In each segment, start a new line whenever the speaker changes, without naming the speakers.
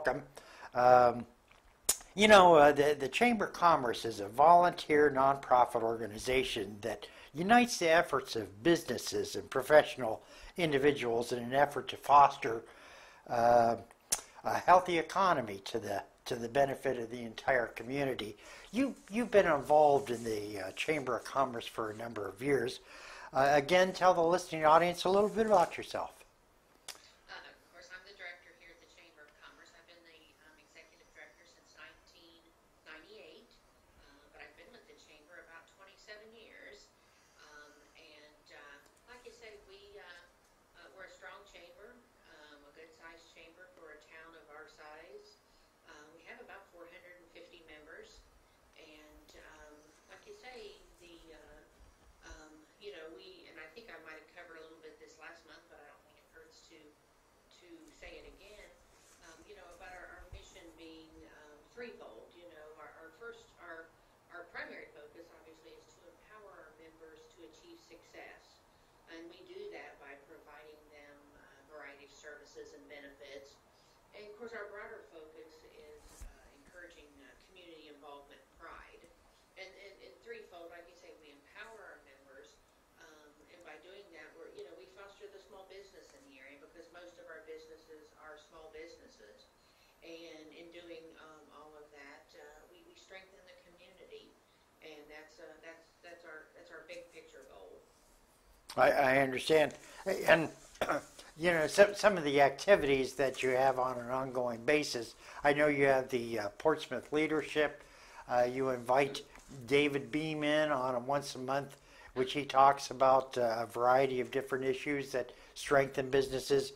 welcome. The Chamber of Commerce is a volunteer nonprofit organization that unites the efforts of businesses and professional individuals in an effort to foster a healthy economy to the benefit of the entire community. You've been involved in the Chamber of Commerce for a number of years. Again, tell the listening audience a little bit about yourself.
Of course, I'm the director here at the Chamber of Commerce. I've been the executive director since 1998, but I've been with the Chamber about 27 years. Like you say, we're a strong chamber, a good-sized chamber for a town of our size. We have about 450 members, and like you say, and I think I might have covered a little bit this last month, but I don't think it hurts to say it again. About our mission being threefold. Our primary focus obviously is to empower our members to achieve success, and we do that by providing them a variety of services and benefits. And of course, our broader focus is encouraging community involvement, pride, and threefold. Like you say, we empower our members, and by doing that, we foster the small business in the area, because most of our businesses are small businesses. And in doing all of that, we strengthen the community, and that's our big picture goal.
I understand, and some of the activities that you have on an ongoing basis. I know you have the Portsmouth Leadership. You invite David Beam in on once a month, which he talks about a variety of different issues that strengthen businesses.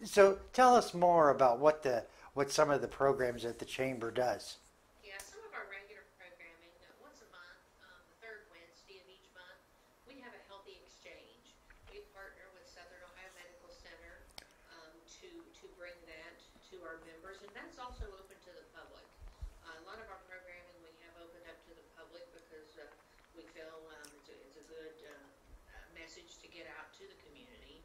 So tell us more about what some of the programs at the Chamber does.
Yeah, some of our regular programming, once a month, the third Wednesday of each month, we have a healthy exchange. We partner with Southern Ohio Medical Center to bring that to our members, and that's also open to the public. A lot of our programming we have opened up to the public because we feel it's a good message to get out to the community.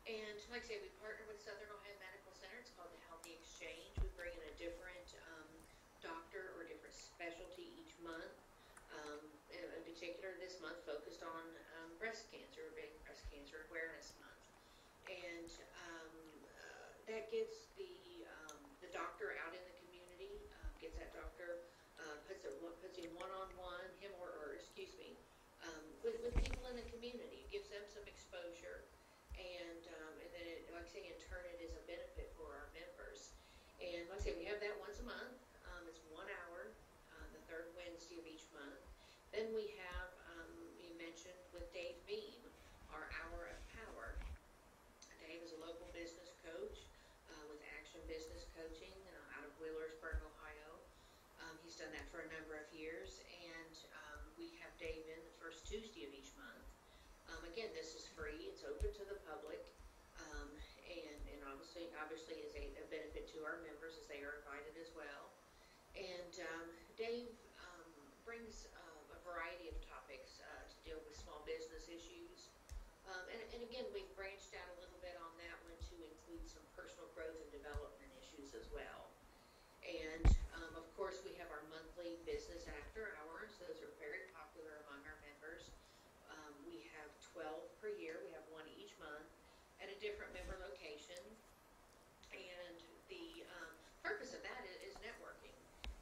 And like I say, we partner with Southern Ohio Medical Center. It's called the Healthy Exchange. We bring in a different doctor or different specialty each month. In particular, this month focused on breast cancer, being Breast Cancer Awareness Month. And that gets the doctor out in the community, gets that doctor, puts him one-on-one, with people in the community. It gives them some exposure. And then, like I say, in turn, it is a benefit for our members. And like I say, we have that once a month. It's 1 hour, the third Wednesday of each month. Then we have, you mentioned, with Dave Beam, our Hour of Power. Dave is a local business coach with Action Business Coaching out of Wheelersburg, Ohio. He's done that for a number of years. And we have Dave in the first Tuesday of each month. Again, this is free. It's open to the public, and obviously is a benefit to our members, as they are invited as well. And Dave brings a variety of topics to deal with small business issues. And again, we've branched out a little bit on that one to include some personal growth and development issues as well. And of course, we have our monthly business after hours. Those are very popular among our members. We have 12 per year. We have one each month at a different member location. And the purpose of that is networking.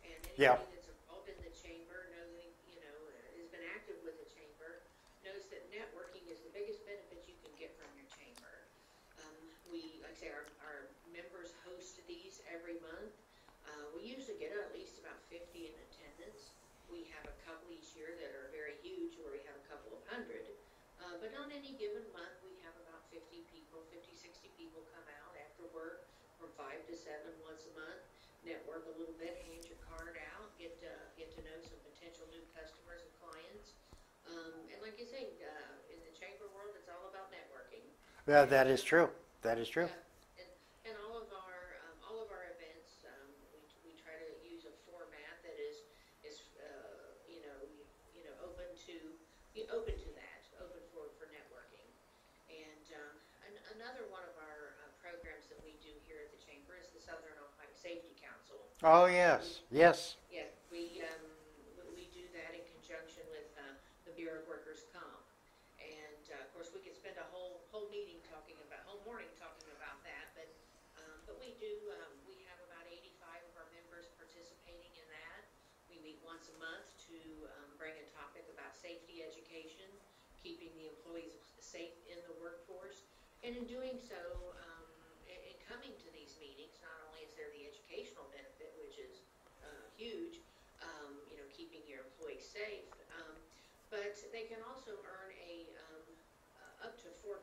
And anybody that's involved in the chamber has been active with the chamber, knows that networking is the biggest benefit you can get from your chamber. Like I say, our members host these every month. We usually get at least about 50 in attendance. We have a couple each year that are very huge, where we have a couple of hundred. But on any given month, we have about 50, 60 people come out after work from 5 to 7 once a month, network a little bit, hand your card out, get to know some potential new customers and clients. And like you say, in the chamber world, it's all about networking.
Yeah, that is true. That is true.
And all of our events, we try to use a format that is open to that, open for networking. And another one of our programs that we do here at the Chamber
Oh, yes, yes.
Yeah, we do that in conjunction with the Bureau of Workers' Comp. And of course, we could spend a whole meeting talking about, whole morning talking about that. But we do, we have about 85 of our members participating in that. We meet once a month to bring a topic about safety education, keeping the employees safe in the workforce. And in doing so, in coming to these meetings, not only is there the educational benefit, which is huge, keeping your employees safe, but they can also earn up to 4%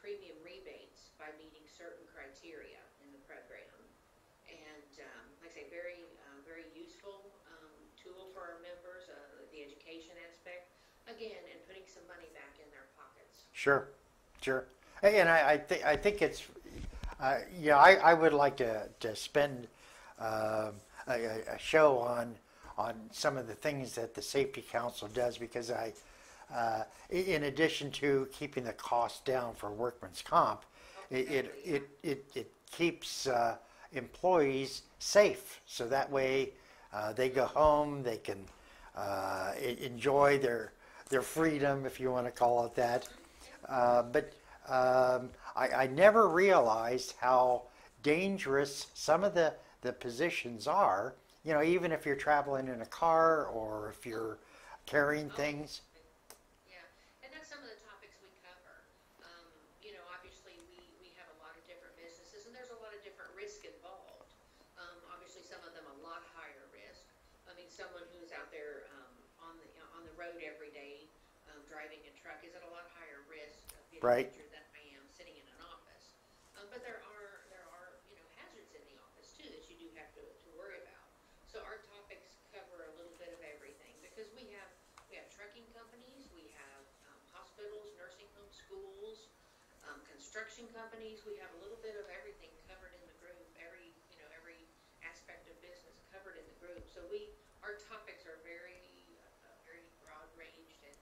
premium rebates by meeting certain criteria in the program. And like I say, very useful tool for our members, the education aspect, again, and putting some money back in their pockets.
Sure, sure. And I think it's, I would like to spend a show on some of the things that the Safety Council does, because in addition to keeping the cost down for workman's comp, it keeps employees safe. So that way they go home, they can enjoy their freedom, if you want to call it that. But I never realized how dangerous some of the positions are. Even if you're traveling in a car or if you're carrying things.
Yeah, and that's some of the topics we cover. Obviously we have a lot of different businesses, and there's a lot of different risk involved. Obviously, some of them a lot higher risk. I mean, someone who's out there on the road every day, driving a truck is at a lot higher risk of getting
Right.
injured than I am sitting in an office. But there are hazards in the office too that you do have to worry about. So our topics cover a little bit of everything, because we have trucking companies, we have hospitals, nursing homes, schools, construction companies. We have a little bit of everything covered in the group. Every aspect of business covered in the group. So our topics are very broad ranged and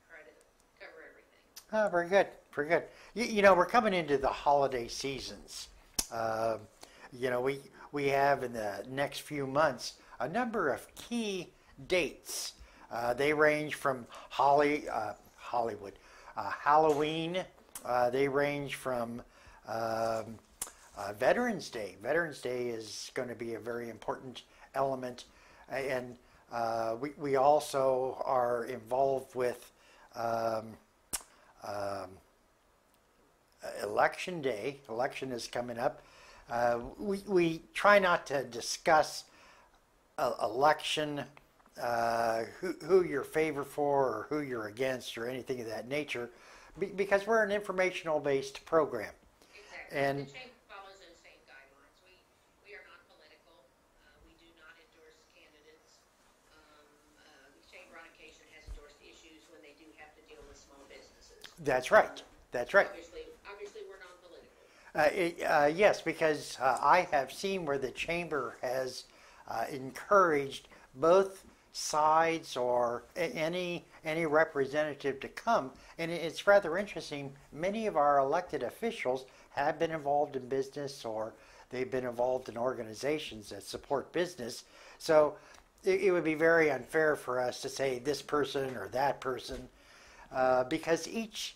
try to cover everything.
Oh, very good, very good. We're coming into the holiday seasons. We have in the next few months a number of key dates. They range from Hollywood, Halloween. They range from Veterans Day. Veterans Day is going to be a very important element, and we also are involved with Election Day. Election is coming up. We try not to discuss election, who you're favored for or who you're against or anything of that nature, because we're an informational based program.
Exactly.
And
The chamber follows those same guidelines. We are not political. We do not endorse candidates. The chamber on occasion has endorsed issues when they do have to deal with small businesses.
that's right. That's right.
Obviously, we're non-political.
Yes, because I have seen where the chamber has encouraged both sides or any representative to come, and it's rather interesting. Many of our elected officials have been involved in business, or they've been involved in organizations that support business. So it would be very unfair for us to say this person or that person, because each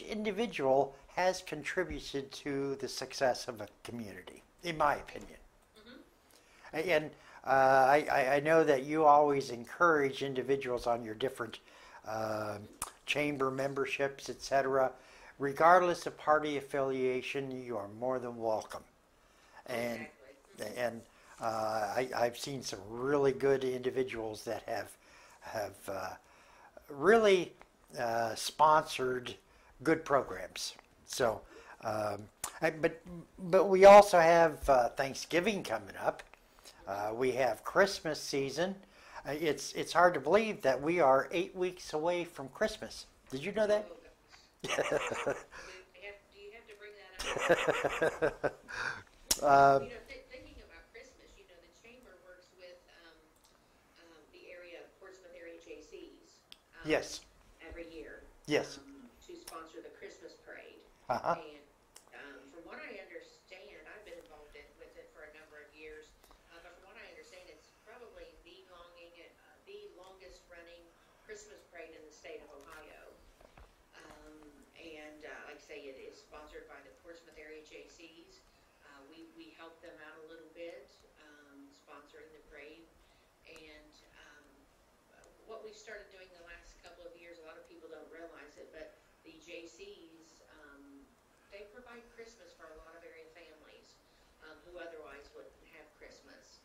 individual has contributed to the success of a community, in my opinion. Mm-hmm. And I know that you always encourage individuals on your different chamber memberships, etc. Regardless of party affiliation, you are more than welcome. And
Exactly.
and I've seen some really good individuals that have really sponsored good programs. So, but we also have Thanksgiving coming up. We have Christmas season. It's hard to believe that we are 8 weeks away from Christmas. Did you know that?
Do you have to bring that up? Thinking about Christmas, the chamber works with the Portsmouth area JCs.
Yes.
Every year.
Yes.
To sponsor the Christmas parade.
Uh-huh.
And from what I understand, I've been involved with it for a number of years. state of Ohio. Like I say, it is sponsored by the Portsmouth area JCs. We help them out a little bit, sponsoring the parade. And what we've started doing the last couple of years, a lot of people don't realize it, but the JCs, they provide Christmas for a lot of area families who otherwise wouldn't have Christmas.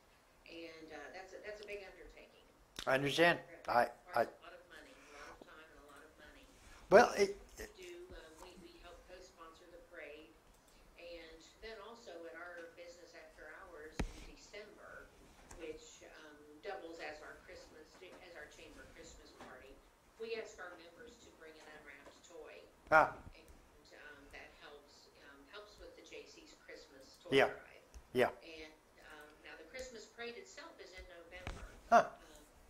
And that's a big undertaking.
I understand.
A lot of money, a lot of time, and a lot of money.
Well,
We help co-sponsor the parade, and then also at our business after hours in December, which doubles as our chamber Christmas party. We ask our members to bring an unwrapped toy, and that helps with the JC's Christmas toy drive.
Yeah.
And now the Christmas parade itself is in November.
Huh.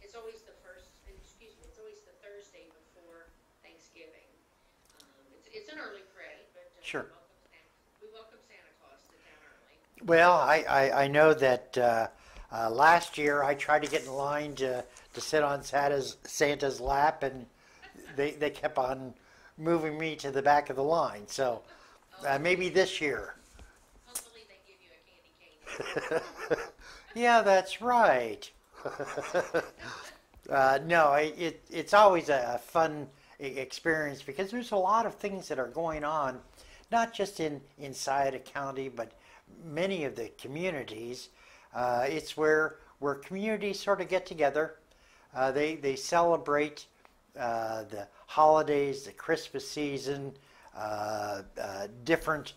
It's always the Thursday before Thanksgiving. It's an early parade, but
Sure.
we welcome Santa Claus to town early.
Well, I know that last year I tried to get in line to sit on Santa's lap, and they kept on moving me to the back of the line. So maybe this year.
Hopefully they give you a candy cane.
Yeah, that's right. No, it's always a fun experience because there's a lot of things that are going on, not just inside a county, but many of the communities. It's where communities sort of get together. They celebrate the holidays, the Christmas season, different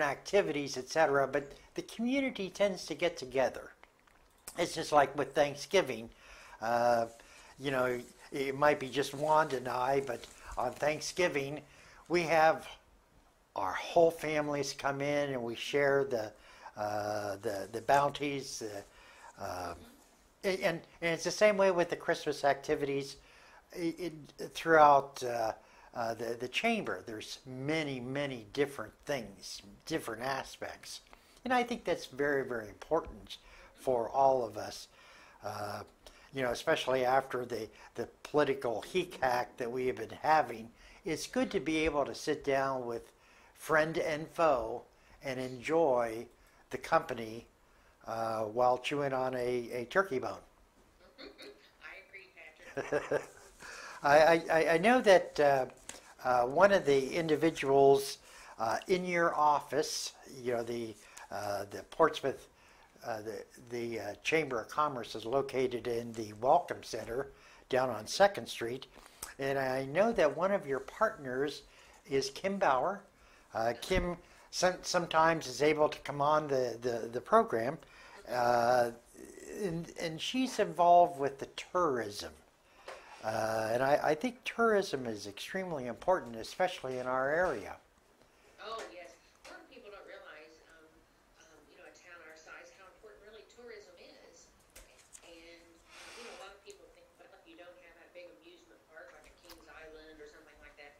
activities, etc. But the community tends to get together. It's just like with Thanksgiving. It might be just Wanda and I, but on Thanksgiving, we have our whole families come in and we share the bounties. And it's the same way with the Christmas activities throughout the chamber. There's many different things, different aspects. And I think that's very, very important for all of us. Especially after the political heat-hack that we have been having, it's good to be able to sit down with friend and foe and enjoy the company while chewing on a turkey bone.
I agree, Patrick.
I know that one of the individuals in your office, the Portsmouth, the Chamber of Commerce is located in the Welcome Center down on 2nd Street. And I know that one of your partners is Kim Bauer. Kim sometimes is able to come on the program. And she's involved with the tourism. And I think tourism is extremely important, especially in our area.
Oh, yes. A lot of people don't realize, a town our size, how important really tourism is. And, a lot of people think, well, if you don't have that big amusement park like a Kings Island or something like that,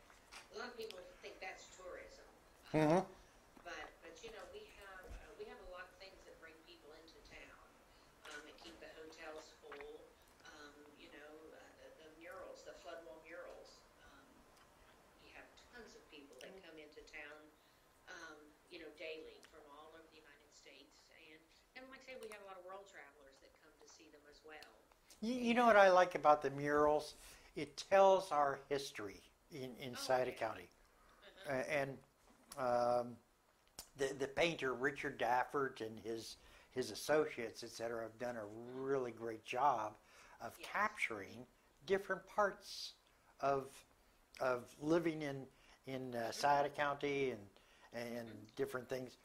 a lot of people think that's tourism.
Mm-hmm.
But we have a lot of things that bring people into town, and keep the hotels full. The murals, the flood wall murals. You have tons of people that come into town, daily from all over the United States, and like I say, we have a lot of world travelers that come to see them as well.
You know what I like about the murals? It tells our history inside a county. And the painter Richard Dafford and his associates, etc., have done a really great job of capturing different parts of living in Scioto County and different things.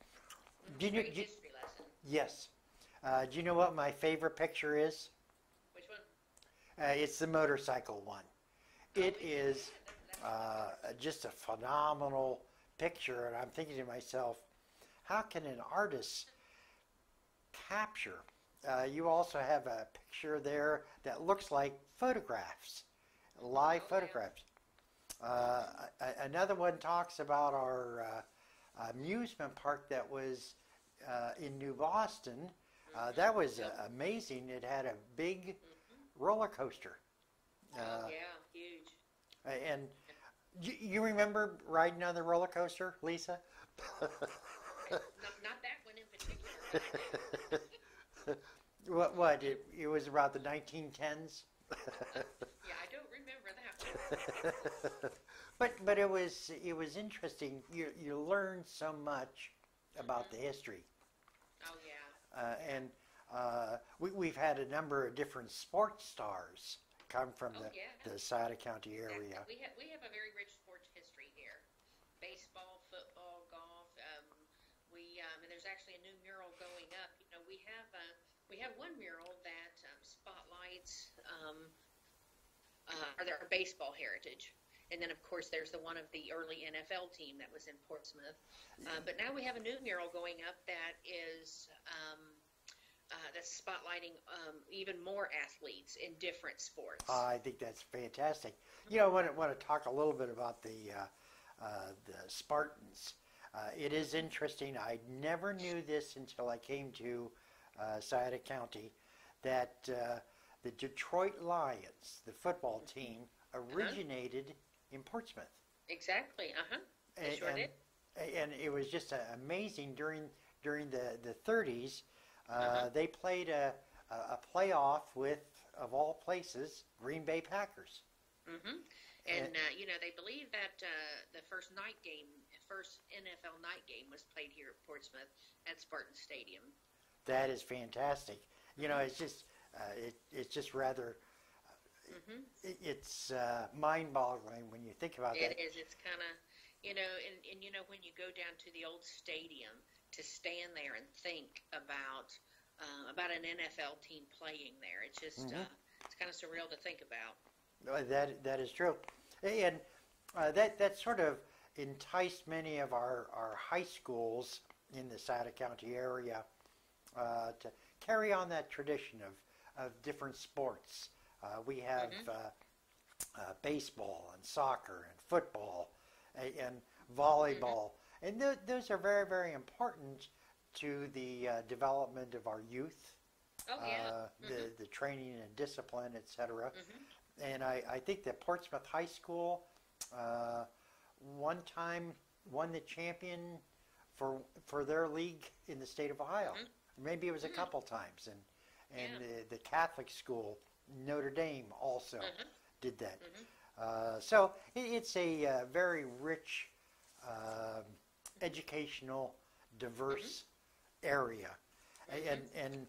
Great history lesson.
Yes. Do you know what my favorite picture is?
Which one?
It's the motorcycle one. It is just a phenomenal picture, and I'm thinking to myself, how can an artist capture? You also have a picture there that looks like photographs, live photographs. Another one talks about our amusement park that was in New Boston. That was amazing. It had a big roller coaster.
Oh yeah, huge.
And you remember riding on the roller coaster, Lisa?
Not that one in particular, but I do.
What it was about the 1910s.
Yeah, I don't remember that one.
But it was interesting. You learn so much about the history.
Oh yeah.
And we've had a number of different sports stars come from
Oh yeah.
the Scioto County area.
We have a very rich sports history here. Baseball, football, golf. And there's actually a new mural going up. You know, we have one mural that spotlights our baseball heritage. And then, of course, there's the one of the early NFL team that was in Portsmouth. But now we have a new mural going up that is that's spotlighting even more athletes in different sports.
I think that's fantastic. You know, I want to talk a little bit about the Spartans. It is interesting. I never knew this until I came to Scioto County, that the Detroit Lions, the football team, originated in Portsmouth.
Exactly. They sure did.
And it was just amazing during the 30s. They played a playoff with, of all places, Green Bay Packers.
And they believe that the first NFL night game was played here at Portsmouth at Spartan Stadium.
That is fantastic. You know, it's just it's just rather it's mind-boggling when you think about that.
It is. It's kind of, and when you go down to the old stadium to stand there and think about an NFL team playing there, it's just it's kind of surreal to think about.
That is true, and that sort of enticed many of our high schools in the Scioto County area to carry on that tradition of different sports. We have baseball and soccer and football and volleyball, and those are very, very important to the development of our youth.
Oh yeah.
The training and discipline, etc. And I think that Portsmouth High School one time won the champion for their league in the state of Ohio. Maybe it was a couple times, and the Catholic school, Notre Dame, also did that. So it's a very rich, educational, diverse area, and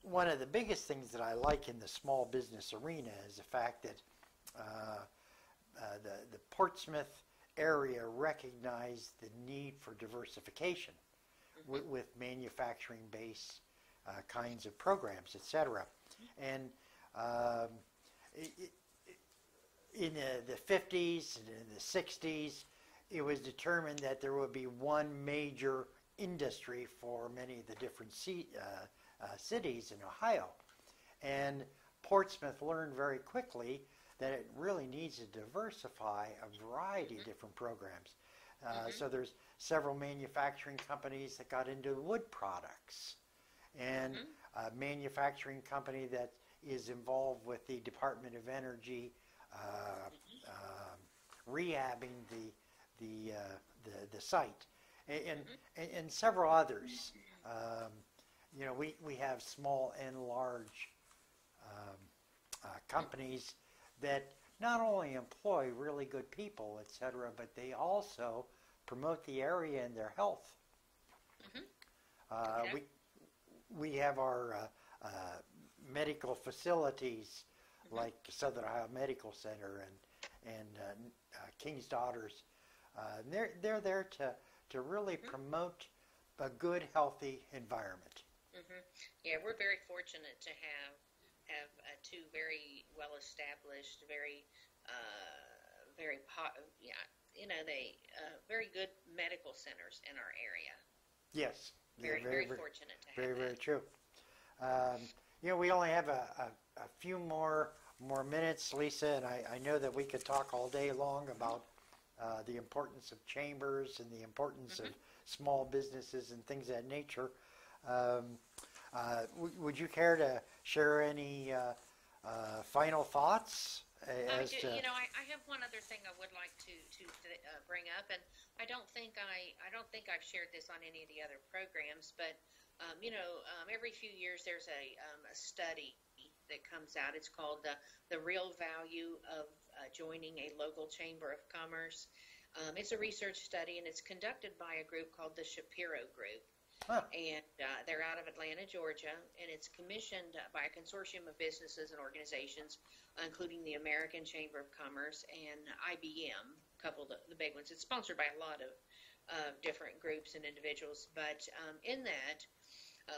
one of the biggest things that I like in the small business arena is the fact that the Portsmouth area recognized the need for diversification with manufacturing-based kinds of programs, etc. And in the 50s and in the 60s, it was determined that there would be one major industry for many of the different cities in Ohio. And Portsmouth learned very quickly that it really needs to diversify a variety of different programs. So there's several manufacturing companies that got into wood products, and a manufacturing company that is involved with the Department of Energy rehabbing the site, and several others. We have small and large companies that not only employ really good people, etc., but they also promote the area and their health. We have our medical facilities like Southern Ohio Medical Center and King's Daughters. They're there to really promote a good, healthy environment.
Yeah, we're very fortunate to have two very well established, very very good medical centers in our area.
Yes,
very fortunate to have
very,
that.
very true. We only have a few more minutes, Lisa, and I know that we could talk all day long about the importance of chambers and the importance of small businesses and things of that nature. Would you care to share any final thoughts as
I do,
to?
I have one other thing I would like to bring up, and I don't think I've shared this on any of the other programs, but every few years there's a study that comes out. It's called the Real Value of Joining a Local Chamber of Commerce. It's a research study, and it's conducted by a group called the Shapiro Group.
Huh.
And they're out of Atlanta, Georgia, and it's commissioned by a consortium of businesses and organizations, including the American Chamber of Commerce and IBM, a couple of the big ones. It's sponsored by a lot of different groups and individuals, but in that,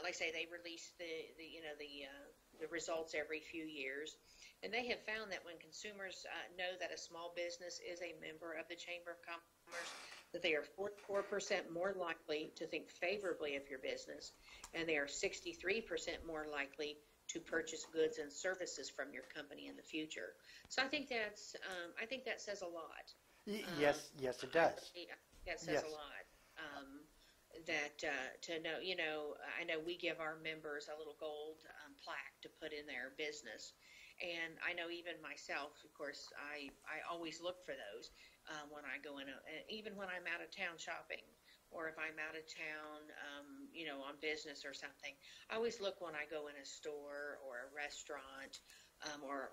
like I say, they release the results every few years, and they have found that when consumers know that a small business is a member of the Chamber of Commerce, that they are 44% more likely to think favorably of your business, and they are 63% more likely to purchase goods and services from your company in the future. So I think that says a lot.
Yes, it does.
That says a lot. To know, I know we give our members a little gold plaque to put in their business, and I know even myself, of course, I always look for those when I go in, even when I'm out of town shopping, or if I'm out of town, on business or something. I always look when I go in a store or a restaurant, or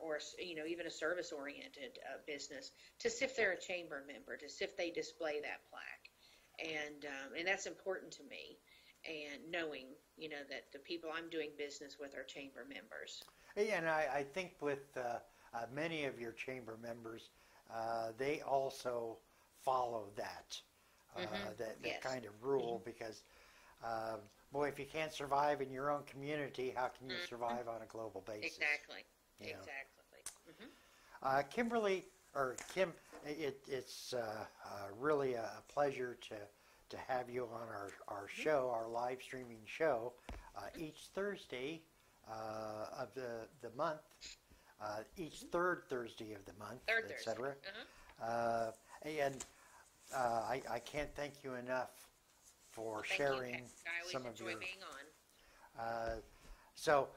even a service-oriented business, to see if they're a chamber member, to see if they display that plaque. And that's important to me, and knowing, that the people I'm doing business with are chamber members.
And I think with many of your chamber members, they also follow that
Yes.
kind of rule, because boy, if you can't survive in your own community, how can you survive on a global basis?
Exactly.
You know.
Exactly.
Kimberly, or Kim, it's really a pleasure to have you on our show, our live streaming show, each Thursday of the month, each third Thursday of the month, etc. And I can't thank you enough for sharing some of your.
I always enjoy being on.
So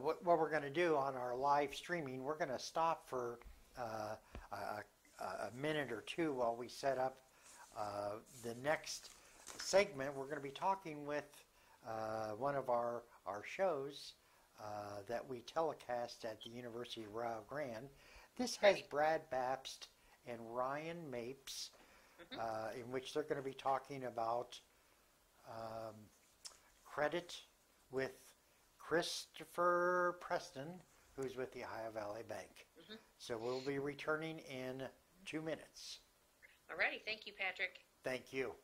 what we're going to do on our live streaming, we're going to stop for a minute or two while we set up the next segment. We're going to be talking with one of our shows that we telecast at the University of Rio Grande. This has Brad Babst and Ryan Mapes, in which they're going to be talking about credit with Christopher Preston, who's with the Ohio Valley Bank. So we'll be returning in 2 minutes.
All righty. Thank you, Patrick.
Thank you.